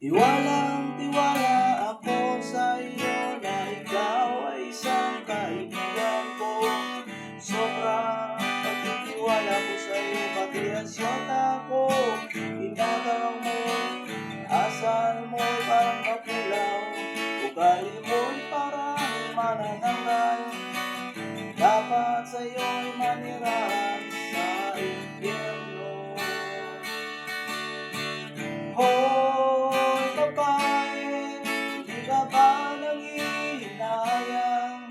Tiwalang-tiwala ako sa iyo na ikaw ay isang kaibigan ko. Sobrang pagtitiwala ko sa iyo, pati ang siyota ko. Inagaw mo, asal mo'y parang kapulaw, ugali mo'y parang manananggal. Dapat sa iyo'y manirahan sa impyerno. Hoy babae, di ka ba nanghihinayang?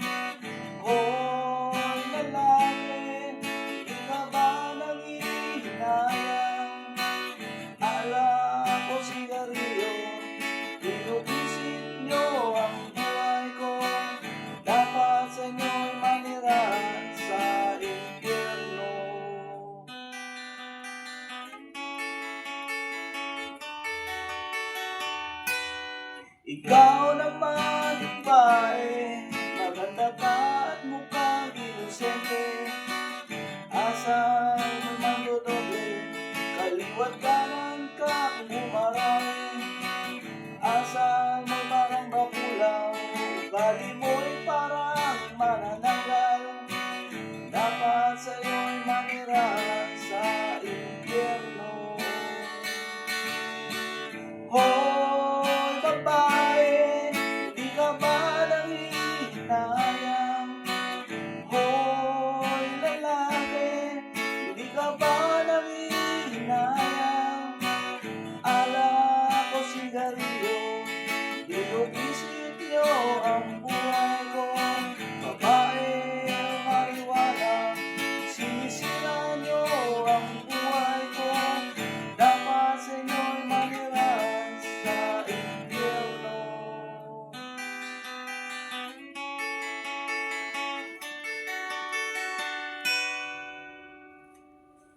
Hoy lalaki, di ka ba nanghihinayang? Alak o sigarilyo, binubisit nyo ang buhay ko. Dapat sa inyo'y manirahan sa impyerno. Ikaw